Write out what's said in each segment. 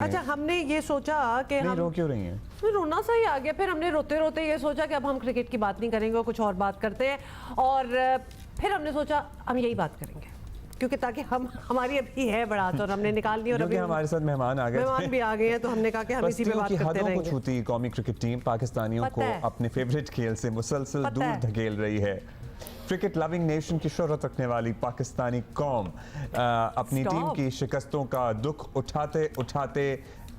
अच्छा, हमने ये सोचा कि हम रो क्यों रही हैं? फिर रोना सा ही आ गया। फिर हमने रोते रोते ये सोचा कि अब हम क्रिकेट की बात नहीं करेंगे और कुछ और बात करते हैं। और फिर हमने सोचा हम यही बात करेंगे, क्योंकि ताकि हमारी अभी है बड़ा तो हमने निकाल दी। और अभी हमारे साथ मेहमान आ गए, मेहमान भी आ गए हैं, तो हमने कहा कि हम इसी पे बात करते रहेंगे। को छूती कौमी क्रिकेट टीम पाकिस्तानियों को अपने फेवरेट खेल से मुसलसल दूर धकेल रही है। क्रिकेट लविंग नेशन की शोहरत रखने वाली पाकिस्तानी कौम अपनी टीम की शिकस्तों का दुख उठाते उठाते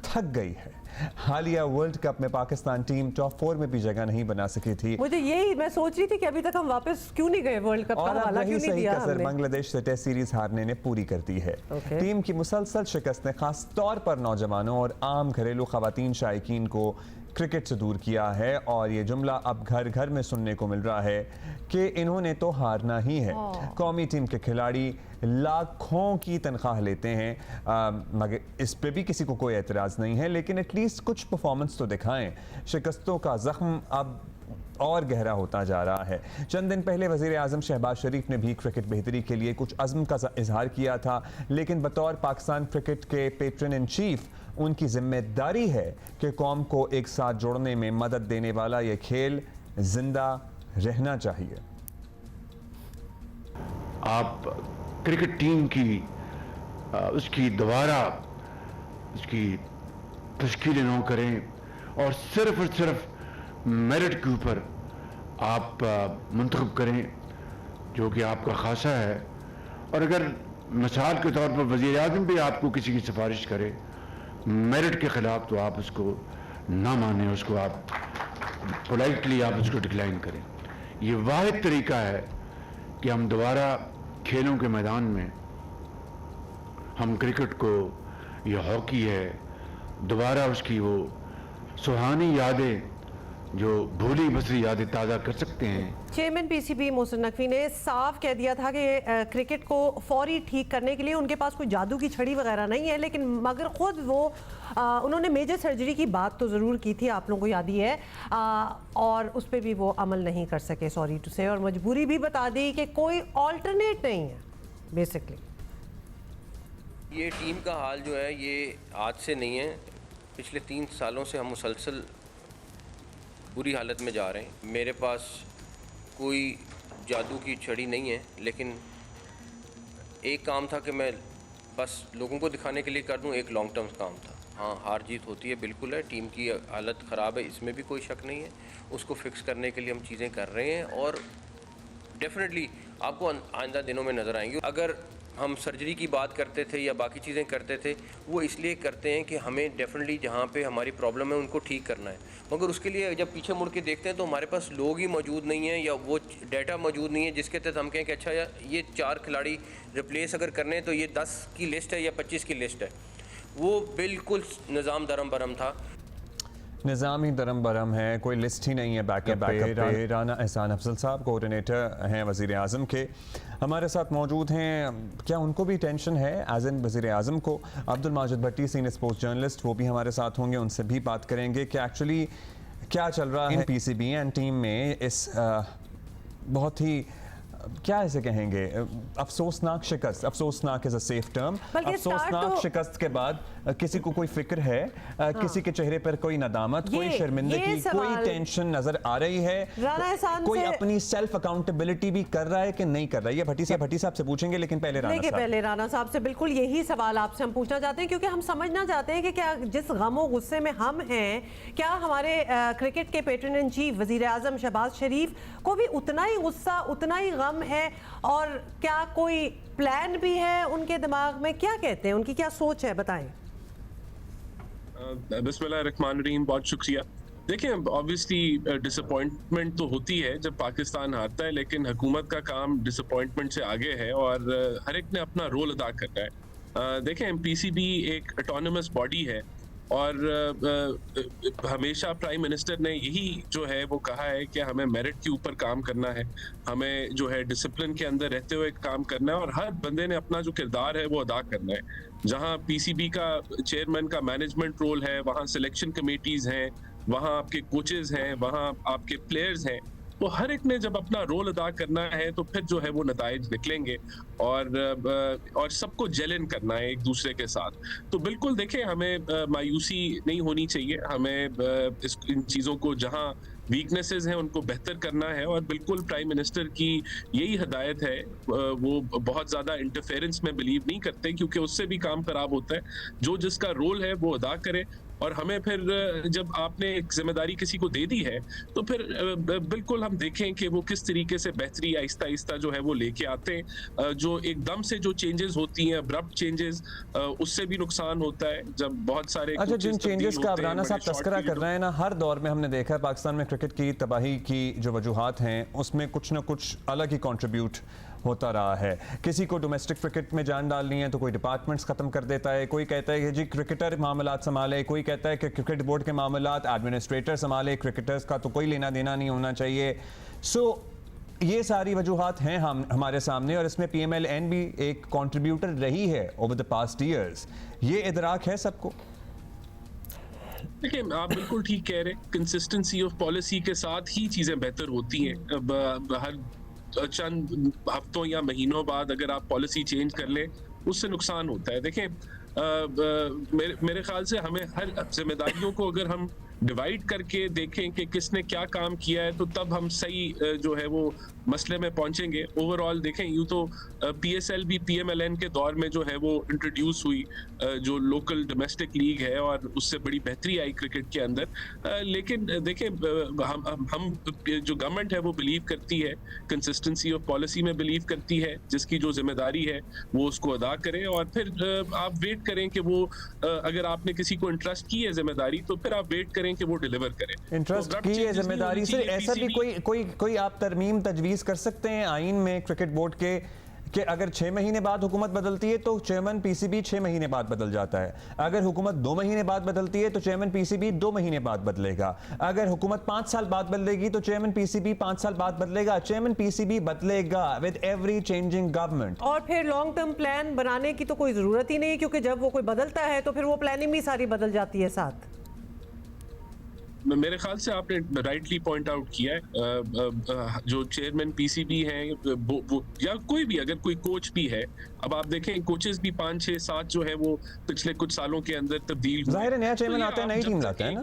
थक गई है। हालिया वर्ल्ड कप में पाकिस्तान टीम टॉप 4 में भी जगह नहीं बना सकी थी। मुझे यही मैं सोच रही थी कि अभी तक हम वापस क्यों नहीं गए वर्ल्ड कप का हवाला क्यों नहीं दिया हमने। बांग्लादेश से टेस्ट सीरीज हारने ने पूरी कर दी है। टीम की मुसलसल शिकस्त ने खास तौर पर नौजवानों और आम घरेलू खवातीन शायकीन को क्रिकेट से दूर किया है, और ये जुमला अब घर घर में सुनने को मिल रहा है कि इन्होंने तो हारना ही है। कौमी टीम के खिलाड़ी लाखों की तनख्वाह लेते हैं, मगर इस पे भी किसी को कोई एतराज़ नहीं है, लेकिन एटलीस्ट कुछ परफॉर्मेंस तो दिखाएं। शिकस्तों का जख्म अब और गहरा होता जा रहा है। चंद दिन पहले वज़ीर आज़म शहबाज शरीफ ने भी क्रिकेट बेहतरी के लिए कुछ अज़्म का इजहार किया था, लेकिन बतौर पाकिस्तान क्रिकेट के पेट्रन इन चीफ उनकी जिम्मेदारी है कि कौम को एक साथ जोड़ने में मदद देने वाला ये खेल जिंदा रहना चाहिए। आप क्रिकेट टीम की उसकी दोबारा उसकी तश्कील न करें और सिर्फ मेरिट के ऊपर आप मुंतखब करें, जो कि आपका खासा है। और अगर मिसाल के तौर पर वज़ीर आज़म भी आपको किसी की सिफारिश करे मेरिट के ख़िलाफ़, तो आप उसको ना माने, उसको आप पोलाइटली आप उसको डिक्लाइन करें। ये वाहिद तरीका है कि हम दोबारा खेलों के मैदान में हम क्रिकेट को, ये हॉकी है, दोबारा उसकी वो सुहानी यादें, जो भूली बसरी यादें ताज़ा कर सकते हैं। चेयरमैन पीसीबी मोहसिन नकवी ने साफ कह दिया था कि क्रिकेट को फौरी ठीक करने के लिए उनके पास कोई जादू की छड़ी वगैरह नहीं है, लेकिन मगर खुद वो उन्होंने मेजर सर्जरी की बात तो ज़रूर की थी, आप लोगों को याद ही है, और उस पर भी वो अमल नहीं कर सके, सॉरी टू से, और मजबूरी भी बता दी कि कोई ऑल्टरनेट नहीं है बेसिकली। ये टीम का हाल जो है ये आज से नहीं है, पिछले 3 सालों से हम मुसलसल बुरी हालत में जा रहे हैं। मेरे पास कोई जादू की छड़ी नहीं है, लेकिन एक काम था कि मैं बस लोगों को दिखाने के लिए कर दूं, एक लॉन्ग टर्म काम था। हाँ, हार जीत होती है, बिल्कुल है, टीम की हालत ख़राब है, इसमें भी कोई शक नहीं है। उसको फिक्स करने के लिए हम चीज़ें कर रहे हैं और डेफिनेटली आपको आइंदा दिनों में नज़र आएंगी। अगर हम सर्जरी की बात करते थे या बाकी चीज़ें करते थे, वो इसलिए करते हैं कि हमें डेफिनेटली जहाँ पे हमारी प्रॉब्लम है उनको ठीक करना है, मगर उसके लिए जब पीछे मुड़ के देखते हैं तो हमारे पास लोग ही मौजूद नहीं हैं या वो डाटा मौजूद नहीं है जिसके तहत हम कहें कि अच्छा यार ये 4 खिलाड़ी रिप्लेस अगर करने हैं तो ये 10 की लिस्ट है या 25 की लिस्ट है। वो बिल्कुल निज़ाम दरम बरम था। निज़ाम ही दरम बरम है, कोई लिस्ट ही नहीं है बैकअप पे। राना एहसान अफजल साहब कोऑर्डिनेटर हैं वज़ीर आज़म के, हमारे साथ मौजूद हैं। क्या उनको भी टेंशन है एज एन वज़ीर आज़म को? अब्दुल माजिद भट्टी सीनियर स्पोर्ट्स जर्नलिस्ट, वो भी हमारे साथ होंगे, उनसे भी बात करेंगे कि एक्चुअली क्या चल रहा है पीसीबी एंड टीम में इस बहुत ही क्या ऐसे कहेंगे अफसोसनाक शिकस्त। अफसोसनाक इज अ सेफ टर्म। अफसोसनाक शिकस्त के बाद किसी को कोई फिक्र है, किसी के चेहरे पर कोई नदामत, कोई शर्मिंदगी, कोई टेंशन नजर आ रही है? कोई अपनी सेल्फ अकाउंटेबिलिटी भी कर रहा है कि नहीं कर रहा है? ये भट्टी साहब से पूछेंगे, लेकिन पहले राना साहब से बिल्कुल यही सवाल आपसे हम पूछना चाहते हैं, क्योंकि हम समझना चाहते हैं कि क्या जिस गमो गुस्से में हम हैं, क्या हमारे क्रिकेट के पेट्रन इन चीफ वजीर आजम शहबाज शरीफ को भी उतना ही गुस्सा, उतना ही गम है? और क्या कोई प्लान भी है उनके दिमाग में? क्या कहते हैं, उनकी क्या सोच है, बताएं। बिस्मिल्लाहिर्रहमानिर्रहीम, बहुत शुक्रिया। देखें, ऑब्वियसली डिसअपॉइंटमेंट तो होती है जब पाकिस्तान हारता है, लेकिन हुकूमत का काम डिसअपॉइंटमेंट से आगे है और हर एक ने अपना रोल अदा करना है। देखें, पीसीबी एक ऑटोनमस बॉडी है और हमेशा प्राइम मिनिस्टर ने यही जो है वो कहा है कि हमें मेरिट के ऊपर काम करना है, हमें जो है डिसिप्लिन के अंदर रहते हुए काम करना है और हर बंदे ने अपना जो किरदार है वो अदा करना है। जहां पीसीबी का चेयरमैन का मैनेजमेंट रोल है, वहां सिलेक्शन कमेटीज हैं, वहां आपके कोचेज हैं, वहां आपके प्लेयर्स हैं, तो हर एक ने जब अपना रोल अदा करना है तो फिर जो है वो नताइज निकलेंगे और सबको जेलिन करना है एक दूसरे के साथ। तो बिल्कुल देखें, हमें मायूसी नहीं होनी चाहिए, हमें इन चीज़ों को जहां वीकनेसेस हैं उनको बेहतर करना है, और बिल्कुल प्राइम मिनिस्टर की यही हिदायत है। वो बहुत ज़्यादा इंटरफेरेंस में बिलीव नहीं करते क्योंकि उससे भी काम खराब होता है। जो जिसका रोल है वो अदा करे, और हमें फिर जब आपने एक जिम्मेदारी किसी को दे दी है तो फिर बिल्कुल हम देखें कि वो किस तरीके से बेहतरी आहिस्ता आहिस्ता जो है वो लेके आते हैं। जो एकदम से जो चेंजेस होती हैं, अब्रप्ट चेंजेस, उससे भी नुकसान होता है जब बहुत सारे अच्छा, जिन चेंजेस का अब राना साहब तस्करा कर रहे हैं ना, हर दौर में हमने देखा है पाकिस्तान में क्रिकेट की तबाही की जो वजूहात हैं उसमें कुछ ना कुछ अलग ही कंट्रीब्यूट होता रहा है। किसी को डोमेस्टिक क्रिकेट में जान डालनी है तो कोई डिपार्टमेंट्स खत्म कर देता है, कोई कहता है कि जी क्रिकेटर मामलात संभाले, कोई कहता है कि क्रिकेट बोर्ड के मामलात एडमिनिस्ट्रेटर संभाले, क्रिकेटर्स का तो कोई लेना देना नहीं होना चाहिए। सो ये सारी वजूहात हैं हमारे सामने, और इसमें PMLN भी एक कंट्रीब्यूटर रही है ओवर द पास्ट ईयर्स। ये इदराक है सबको। देखिए, आप बिल्कुल ठीक कह रहे हैं, कंसिस्टेंसी ऑफ पॉलिसी के साथ ही चीज़ें बेहतर होती हैं। अब हर चंद हफ्तों या महीनों बाद अगर आप पॉलिसी चेंज कर लें उससे नुकसान होता है। देखें, मेरे ख्याल से हमें हर जिम्मेदारियों को अगर हम डिवाइड करके देखें कि किसने क्या काम किया है तो तब हम सही जो है वो मसले में पहुंचेंगे। ओवरऑल देखें, यूँ तो PSL भी PMLN के दौर में जो है वो इंट्रोड्यूस हुई, जो लोकल डोमेस्टिक लीग है, और उससे बड़ी बेहतरी आई क्रिकेट के अंदर। लेकिन देखें, हम जो गवर्नमेंट है वो बिलीव करती है, कंसिस्टेंसी ऑफ पॉलिसी में बिलीव करती है, जिसकी जो जिम्मेदारी है वो उसको अदा करे, और फिर आप वेट करें कि वो अगर आपने किसी को इंटरेस्ट की है जिम्मेदारी तो फिर आप वेट करें कि वो डिलीवर करे। इंटरेस्ट की है जिम्मेदारी से ऐसा भी कोई आप तरमीम तजवीज़ कर सकते हैं आइन में क्रिकेट बोर्ड के कि अगर 6 महीने बाद हुकूमत बदलती है तो चेयरमैन PCB 6 महीने बाद बदल जाता है, अगर हुकूमत 2 महीने बाद बदलती है तो चेयरमैन PCB 2 महीने बाद बदलेगा, अगर हुकूमत 5 साल बाद बदलेगी तो चेयरमैन PCB 5 साल बाद बदलेगा। चेयरमैन PCB बदलेगा विद एवरी चेंजिंग गवर्नमेंट। और फिर लॉन्ग टर्म प्लान बनाने की तो कोई ज़रूरत ही नहीं, क्योंकि जब वो कोई बदलता है तो फिर वो प्लानिंग भी सारी बदल जाती है साथ। मेरे ख्याल से आपने राइटली पॉइंट आउट किया है। जो चेयरमैन PCB हैं वो या कोई भी, अगर कोई कोच भी है, अब आप देखें कोचेस भी 5, 6, 7 जो है वो पिछले कुछ सालों के अंदर तब्दील हुए। जाहिर है नया चेयरमैन आता है, नई टीम लाता है ना।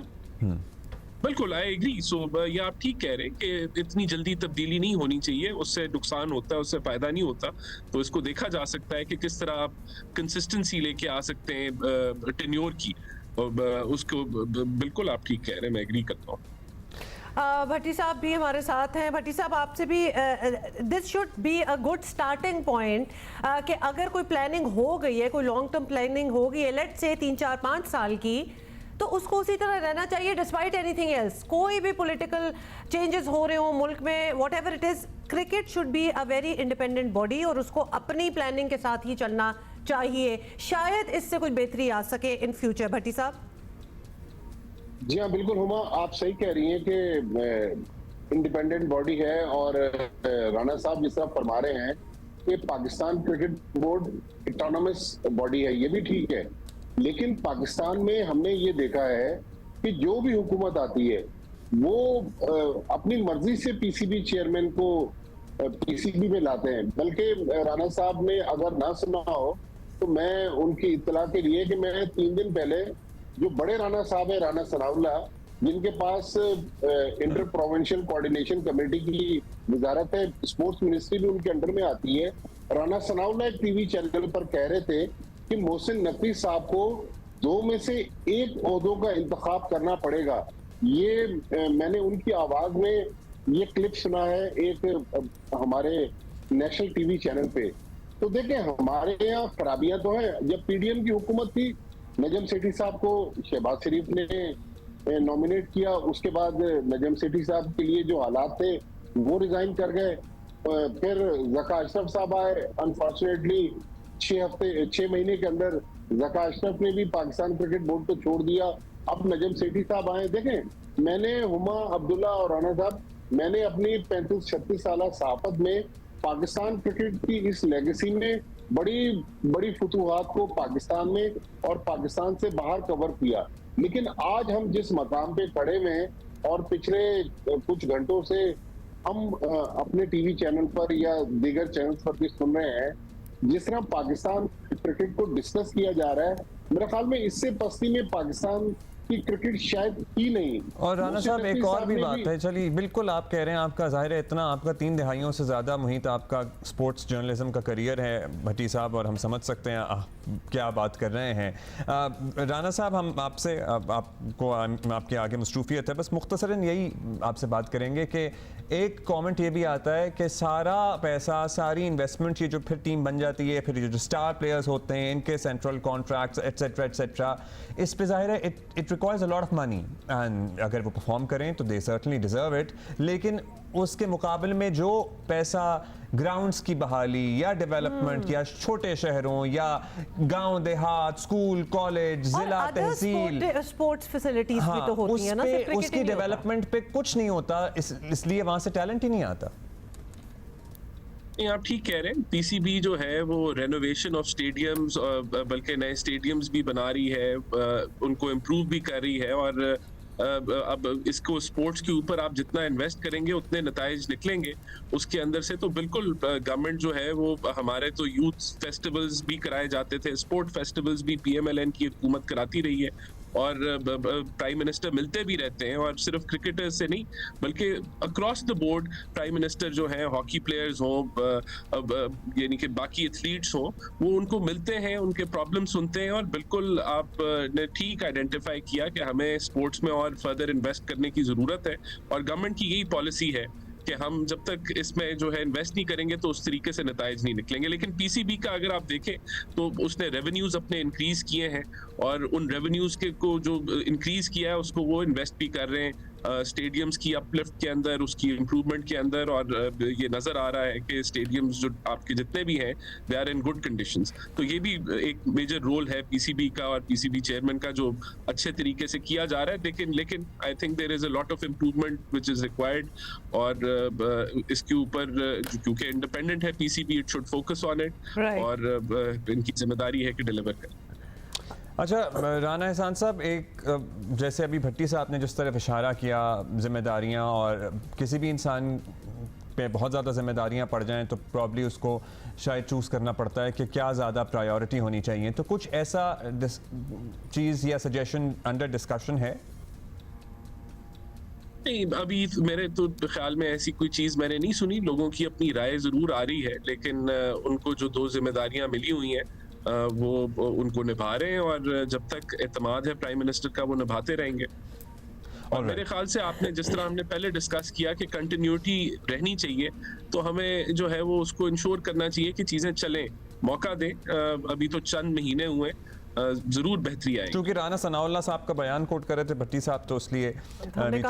बिल्कुल, आई एग्री। सो ये आप ठीक कह रहे हैं कि इतनी जल्दी तब्दीली नहीं होनी चाहिए, उससे नुकसान होता है, उससे फायदा नहीं होता। तो इसको देखा जा सकता है कि किस तरह आप कंसिस्टेंसी लेके आ सकते हैं टेन्योर की, उसको बिल्कुल आप ठीक कह रहे हैं, मैं एग्री करता हूँ। भट्टी साहब भी हमारे साथ हैं। भट्टी साहब, आपसे भी this should be a good starting point कि अगर कोई प्लानिंग हो गई है, कोई लॉन्ग टर्म प्लानिंग हो गई है, लेट्स से 3, 4, 5 साल की, तो उसको उसी तरह रहना चाहिए डिस्पाइट एनीथिंग एल्स। कोई भी पॉलिटिकल चेंजेस हो रहे हो मुल्क में, whatever it is, cricket should be a very independent body और उसको अपनी प्लानिंग के साथ ही चलना चाहिए। शायद इससे कुछ बेहतरी आ सके इन फ्यूचर। भट्टी साहब। जी हाँ, बिल्कुल हुमा, आप सही कह रही हैं कि इंडिपेंडेंट बॉडी है, और राणा साहब जिस तरह फरमा रहे हैं कि Pakistan cricket board autonomous body है, ये भी ठीक है। लेकिन पाकिस्तान में हमने ये देखा है कि जो भी हुकूमत आती है वो अपनी मर्जी से PCB चेयरमैन को PCB में लाते हैं। बल्कि राणा साहब ने अगर ना सुना हो तो मैं उनकी इत्तला के लिए कि मैं 3 दिन पहले, जो बड़े राणा साहब है, राणा सनाउल्लाह, जिनके पास इंटर प्रोविंशियल कोऑर्डिनेशन कमेटी की वजारत है, स्पोर्ट्स मिनिस्ट्री भी उनके अंडर में आती है, राणा सनाउल्लाह एक TV चैनल पर कह रहे थे कि मोहसिन नकवी साहब को 2 में से 1 ओहदों का इंतखाब करना पड़ेगा। ये मैंने उनकी आवाज में ये क्लिप सुना है एक हमारे नेशनल TV चैनल पे। तो देखें, हमारे यहाँ खराबियां तो हैं। जब PDM की हुकूमत थी, नजम सेठी साहब को शहबाज शरीफ ने नॉमिनेट किया, उसके बाद नजम सेठी साहब के लिए जो हालात थे वो रिजाइन कर गए। फिर ज़का अशरफ साहब आए, अनफॉर्चुनेटली 6 महीने के अंदर ज़का अशरफ ने भी पाकिस्तान क्रिकेट बोर्ड को छोड़ दिया। अब नजम सेठी साहब आए। देखें, मैंने हुमा अब्दुल्ला और राना साहब, मैंने अपनी 35-36 साल सहाफत में पाकिस्तान क्रिकेट की इस लेगेसी में बड़ी बड़ी फतूहात को पाकिस्तान में और पाकिस्तान से बाहर कवर किया। लेकिन आज हम जिस मकाम पे खड़े हुए हैं और पिछले कुछ घंटों से हम अपने टीवी चैनल पर या दीगर चैनल पर भी सुन रहे हैं, जिस तरह पाकिस्तान क्रिकेट को डिस्कस किया जा रहा है, मेरे ख्याल में इससे पस्ती में पाकिस्तान की क्रिकेट शायद ही नहीं। और राणा साहब एक और भी बात है, चलिए बिल्कुल आप कह रहे हैं, आपका जाहिर है इतना आपका 3 दहाइयों से ज़्यादा मुहित आपका स्पोर्ट्स जर्नलिज्म का करियर है भट्टी साहब, और हम समझ सकते हैं क्या बात कर रहे हैं। राणा साहब हम आपसे आपको आपके आगे मसरूफियत है, बस मुख्तसरन यही आपसे बात करेंगे कि एक कमेंट ये भी आता है कि सारा पैसा, सारी इन्वेस्टमेंट, ये जो फिर टीम बन जाती है, फिर जो स्टार प्लेयर्स होते हैं, इनके सेंट्रल कॉन्ट्रैक्ट्स एटसेट्रा एटसेट्रा, इस पे जाहिर है it requires a lot of money, and अगर वो परफॉर्म करें तो दे सर्टनली डिजर्व इट, लेकिन उसके मुकाबले में जो पैसा ग्राउंड्स की बहाली या डेवलपमेंट या छोटे शहरों या गांव देहात, स्कूल, कॉलेज, जिला, तहसील, स्पोर्ट्स फैसिलिटीज भी तो होती है ना, सिर्फ क्रिकेट उसकी ही नहीं डेवलपमेंट पे कुछ नहीं होता, इसलिए वहां से टैलेंट ही नहीं आता। नहीं, आप ठीक कह रहे हैं। पीसीबी जो है वो रेनोवेशन ऑफ स्टेडियम्स, बल्कि नए स्टेडियम्स भी बना रही है, उनको इम्प्रूव भी कर रही है, और अब इसको स्पोर्ट्स के ऊपर आप जितना इन्वेस्ट करेंगे उतने नताइज निकलेंगे उसके अंदर से। तो बिल्कुल गवर्नमेंट जो है वो, हमारे तो यूथ फेस्टिवल्स भी कराए जाते थे, स्पोर्ट फेस्टिवल्स भी पीएमएलएन की हुकूमत कराती रही है, और प्राइम मिनिस्टर मिलते भी रहते हैं, और सिर्फ क्रिकेटर्स से नहीं बल्कि across the board prime minister जो हैं, हॉकी प्लेयर्स हों, यानी कि बाकी एथलीट्स हों, वो उनको मिलते हैं, उनके प्रॉब्लम सुनते हैं, और बिल्कुल आपने ठीक आइडेंटिफाई किया कि हमें स्पोर्ट्स में और फर्दर इन्वेस्ट करने की ज़रूरत है, और गवर्नमेंट की यही पॉलिसी है कि हम जब तक इसमें जो है इन्वेस्ट नहीं करेंगे तो उस तरीके से नताइज नहीं निकलेंगे। लेकिन पीसीबी का अगर आप देखें तो उसने रेवेन्यूज अपने इंक्रीज किए हैं, और उन रेवेन्यूज के को जो इंक्रीज किया है उसको वो इन्वेस्ट भी कर रहे हैं स्टेडियम्स की अपलिफ्ट के अंदर, उसकी इम्प्रूवमेंट के अंदर, और ये नजर आ रहा है कि स्टेडियम्स जो आपके जितने भी हैं they are in good conditions. तो ये भी एक मेजर रोल है पीसीबी का और पीसीबी चेयरमैन का, जो अच्छे तरीके से किया जा रहा है। लेकिन I think there is a lot of improvement which is required, और इसके ऊपर क्योंकि इंडिपेंडेंट है PCB, it should focus on it, और इनकी जिम्मेदारी है कि डिलीवर करें। अच्छा राना एहसान साहब, एक जैसे अभी भट्टी साहब ने जिस तरफ इशारा किया जिम्मेदारियां, और किसी भी इंसान पे बहुत ज़्यादा जिम्मेदारियां पड़ जाएं तो प्रॉब्ली उसको शायद चूज़ करना पड़ता है कि क्या ज़्यादा प्रायोरिटी होनी चाहिए, तो कुछ ऐसा चीज़ या सजेशन अंडर डिस्कशन है? नहीं, अभी मेरे तो ख्याल में ऐसी कोई चीज़ मैंने नहीं सुनी। लोगों की अपनी राय ज़रूर आ रही है, लेकिन उनको जो 2 जिम्मेदारियां मिली हुई हैं वो उनको निभा रहे हैं, और जब तक एतमाद है प्राइम मिनिस्टर का वो निभाते रहेंगे। और मेरे ख्याल से आपने जिस तरह हमने पहले डिस्कस किया कि कंटिन्यूटी रहनी चाहिए, तो हमें जो है वो उसको इंश्योर करना चाहिए कि चीज़ें चलें, मौका दें। अभी तो चंद महीने हुए, जरूर बेहतरी आएगी। क्योंकि राना सनाउल्लाह साहब का बयान कोट कर रहे थे भट्टी साहब, तो इसलिए हर एक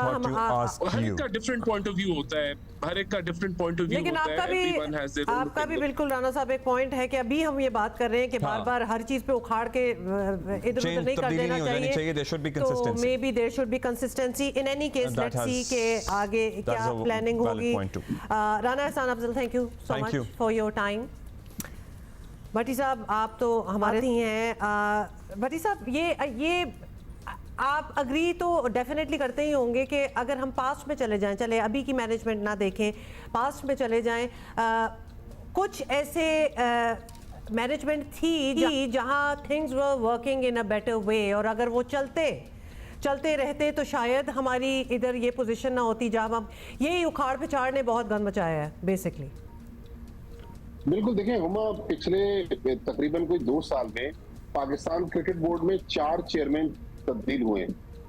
का डिफरेंट पॉइंट ऑफ व्यू होता है, हर एक का डिफरेंट पॉइंट ऑफ व्यू होता है। आपका भी बिल्कुल राना साहब एक पॉइंट है कि अभी हम ये बात कर रहे हैं कि बार-बार हर चीज पे उखाड़ के इधर-उधर नहीं कर देना चाहिए। देयर शुड बी तो maybe there should be consistency in any case. Let's see के आगे क्या प्लानिंग होगी। Rana Ehsan Afzal, thank you so much for your time. Bhatti sahab आप तो हमारे ही हैं। भट्टी साहब ये आप अग्री तो डेफिनेटली करते ही होंगे कि अगर हम पास्ट में चले जाएं, चले अभी की मैनेजमेंट ना देखें, पास्ट में चले जाएं, कुछ ऐसे मैनेजमेंट थी जहां things were working in a better way, और अगर वो चलते रहते तो शायद हमारी इधर ये पोजीशन ना होती जहां हम यही उखाड़ पिछाड़ ने बहुत गंद मचाया है बेसिकली। बिल्कुल, देखें हुमा, पिछले तकरीबन कोई 2 साल में पाकिस्तान क्रिकेट बोर्ड में 4 चेयरमैन तब्दील हुए।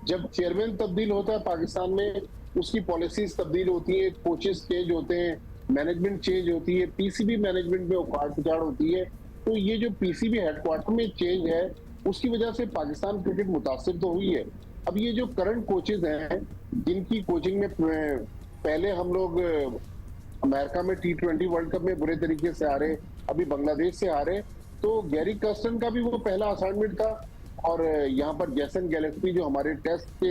जब चेयरमैन तब्दील होता है पाकिस्तान में, उसकी पॉलिसीज तब्दील होती है, कोचेस चेंज होते हैं, मैनेजमेंट चेंज होती है, पीसीबी मैनेजमेंट में उखाड़ पिछाड़ होती है। तो ये जो पीसीबी हेडक्वार्टर में चेंज है, उसकी वजह से पाकिस्तान क्रिकेट मुतासिर तो हुई है। अब ये जो करंट कोचेज हैं, जिनकी कोचिंग में पहले हम लोग अमेरिका में T20 वर्ल्ड कप में बुरे तरीके से हारे, अभी बांग्लादेश से हारे, तो गैरी कर्स्टन का भी वो पहला असाइनमेंट था, और यहाँ पर जैसन गैलेस्पी जो हमारे टेस्ट के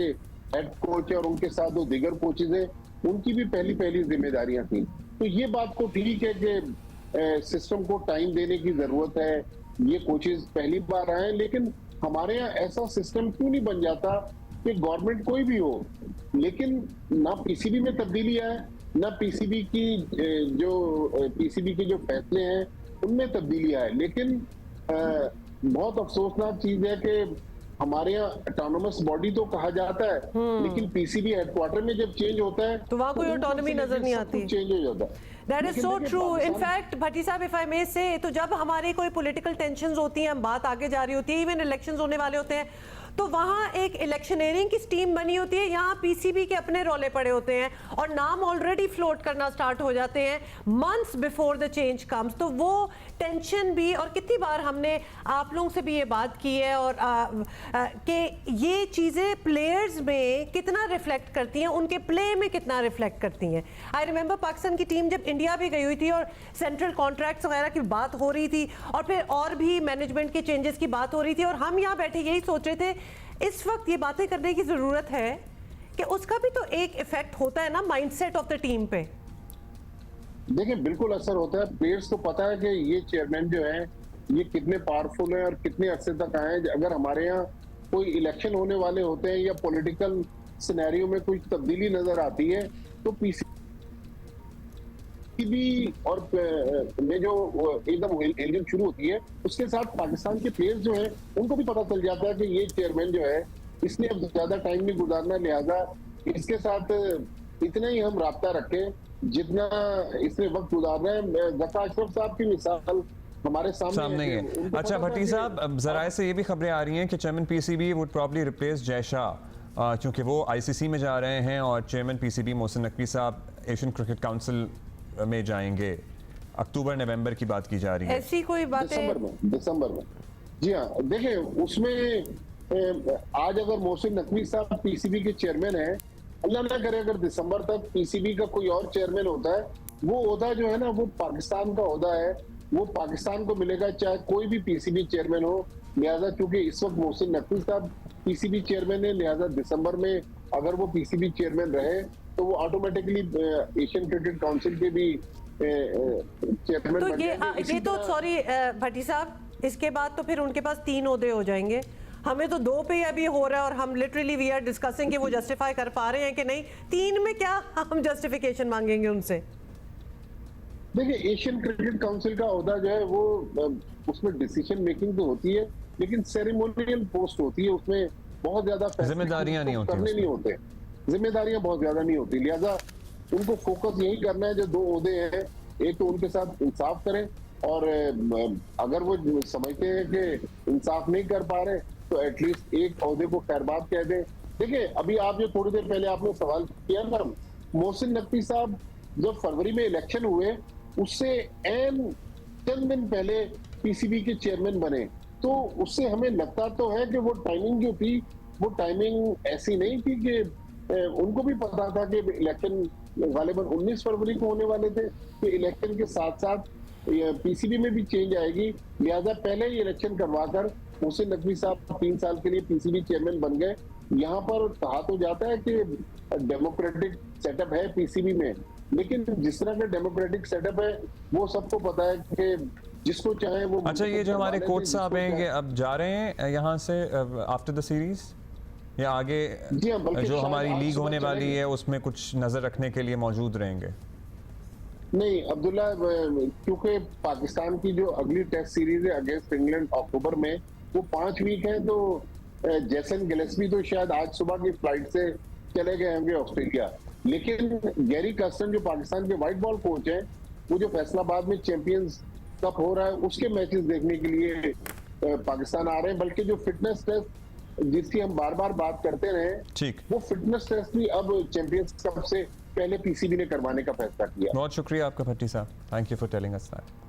हेड कोच है और उनके साथ 2 दीगर कोचेज हैं, उनकी भी पहली जिम्मेदारियां थी। तो ये बात को ठीक है कि सिस्टम को टाइम देने की जरूरत है, ये कोचेज पहली बार आए, लेकिन हमारे यहाँ ऐसा सिस्टम क्यों नहीं बन जाता कि गवर्नमेंट कोई भी हो, लेकिन ना पीसीबी में तब्दीली आए, न पीसीबी की पीसीबी के जो फैसले हैं उनमें तब्दीलियां है। लेकिन बहुत अफसोसनाक चीज है कि हमारे यहाँ ऑटोनोमस बॉडी तो कहा जाता है, लेकिन पीसीबी हेडक्वार्टर में जब चेंज होता है तो वहाँ कोई autonomy नजर नहीं आती। चेंज हो जाता है। दैट इज लेकिन सो देखिए ट्रू। पाकिस्तान- इनफैक्ट भट्टी साहब, इफ आई मे से, तो जब हमारी कोई पॉलिटिकल टेंशंस होती हैं, हम बात आगे जा रही होती है, इवन इलेक्शंस होने वाले होते हैं, तो वहाँ एक इलेक्शनरिंग की स्टीम बनी होती है, यहाँ पीसीबी के अपने रोले पड़े होते हैं और नाम ऑलरेडी फ्लोट करना स्टार्ट हो जाते हैं months before the change comes. तो वो टेंशन भी, और कितनी बार हमने आप लोगों से भी ये बात की है और कि ये चीज़ें प्लेयर्स में कितना रिफ्लेक्ट करती हैं, उनके प्ले में कितना रिफ्लेक्ट करती हैं। आई रिमेंबर पाकिस्तान की टीम जब इंडिया भी गई हुई थी और सेंट्रल कॉन्ट्रैक्ट्स वगैरह की बात हो रही थी और फिर और भी मैनेजमेंट के चेंजेस की बात हो रही थी, और हम यहाँ बैठे यही सोच रहे थे इस वक्त ये बातें करने की ज़रूरत है कि उसका भी तो एक इफेक्ट होता है ना माइंडसेट ऑफ द टीम पे। देखिए बिल्कुल असर होता है। प्लेयर्स को पता है कि ये चेयरमैन जो है ये कितने पावरफुल हैं और कितने अरसे तक आए हैं। अगर हमारे यहाँ कोई इलेक्शन होने वाले होते हैं या पॉलिटिकल सिनेरियो में कोई तब्दीली नजर आती है तो पीसीबी और में जो एकदम हेल्डिंग शुरू होती है, उसके साथ पाकिस्तान के प्लेयर्स जो हैं उनको भी पता चल जाता है कि ये चेयरमैन जो है इसने अब ज्यादा टाइम नहीं गुजारना, लिहाजा इसके साथ इतना ही हम राब्ता रखें जितना इसने वक्त गुजारना है। जका अशरफ साहब की मिसाल हमारे सामने है। उनको अच्छा पता था भट्टी कि- साहब, अब जराए से ये भी खबरें आ रही हैं कि chairman PCB would probably replace Jay Shah, क्योंकि वो आईसीसी में जा रहे हैं और चेयरमैन पीसीबी मोहसिन नकवी साहब एशियन क्रिकेट काउंसिल में जाएंगे। अक्टूबर नवंबर की बात की जा रही है। ऐसी कोई बातें दिसंबर में जी हाँ। देखिए उसमें आज अगर मोहसिन नकवी साहब पीसीबी के चेयरमैन हैं, अल्लाह ना करे अगर दिसंबर तक पीसीबी का कोई और चेयरमैन होता है, वो ओहदा जो है ना वो पाकिस्तान का ओहदा है, वो पाकिस्तान को मिलेगा चाहे कोई भी पीसीबी चेयरमैन हो। लिहाजा चूंकि इस वक्त मोहसिन नकवी साहब पीसीबी चेयरमैन है, लिहाजा दिसंबर में अगर वो पीसीबी चेयरमैन रहे तो वो ऑटोमेटिकली एशियन क्रिकेट काउंसिल के भी चेयरमैन तो बन जाएंगे। इसी ये तो तरह- सॉरी भट्टी साहब, इसके बाद तो फिर उनके पास 3 ओहदे हो जाएंगे। हमें तो 2 पे अभी हो रहा है और हम लिटरली वी आर डिस्कसिंग कि वो जस्टिफाई कर पा रहे हैं कि नहीं। 3 में क्या हम जस्टिफिकेशन मांगेंगे उनसे? देखिए एशियन क्रिकेट काउंसिल का ओहदा जो है वो उसमें डिसीजन मेकिंग तो होती है, लेकिन सेरेमोनियल पोस्ट होती है, उसमें बहुत ज्यादा फैसले जिम्मेदारियां नहीं होती करने उसमें। नहीं होते, जिम्मेदारियां बहुत ज्यादा नहीं होती। लिहाजा उनको फोकस यही करना है जो 2 ओहदे हैं, एक तो उनके साथ इंसाफ करें और अगर वो समझते हैं कि इंसाफ नहीं कर पा रहे तो एटलीस्ट एक ओहदे को खैरबाद कह दें। देखिए अभी आप जो थोड़ी देर पहले आपने सवाल किया ना, मोहसिन नकवी साहब जब फरवरी में इलेक्शन हुए उससे चंद दिन पहले पीसीबी के चेयरमैन बने, तो उससे हमें लगता तो है कि वो टाइमिंग जो थी वो टाइमिंग ऐसी नहीं थी कि उनको भी पता था कि इलेक्शन गालिबन 19 फरवरी को होने वाले थे, कि इलेक्शन के साथ साथ पीसीबी में भी चेंज आएगी। लिहाजा पहले ही इलेक्शन करवाकर मोहसिन नकवी साहब 3 साल के लिए पीसीबी चेयरमैन बन गए। यहाँ पर कहा तो जाता है कि डेमोक्रेटिक सेटअप है पीसीबी में, लेकिन जिस तरह का डेमोक्रेटिक सेटअप है वो सबको पता है कि जिसको चाहे वो। अच्छा ये जो हमारे कोच साहब हैं ये अब जा रहे हैं यहाँ से आफ्टर द सीरीज, या आगे जी हाँ, बल्कि जो शायद हमारी आज लीग सुबह होने वाली चलेंगे। है उसमें कुछ नजर रखने के लिए मौजूद रहेंगे? नहीं अब्दुल्ला, क्योंकि पाकिस्तान की जो अगली टेस्ट सीरीज है अगेंस्ट इंग्लैंड अक्टूबर में, वो 5 वीक है, तो जैसन गिलेस्पी तो शायद आज सुबह की फ्लाइट से चले गए होंगे ऑस्ट्रेलिया। लेकिन गैरी कर्स्टन जो पाकिस्तान के व्हाइट बॉल कोच हैं, वो जो फैसलाबाद में चैंपियंस कप हो रहा है उसके मैचेस देखने के लिए पाकिस्तान आ रहे हैं। बल्कि जो फिटनेस टेस्ट जिसकी हम बार बार बात करते रहे, ठीक, वो फिटनेस टेस्ट भी अब चैंपियंस कप से पहले पीसीबी ने करवाने का फैसला किया। बहुत शुक्रिया आपका भट्टी साहब, thank you for telling us that.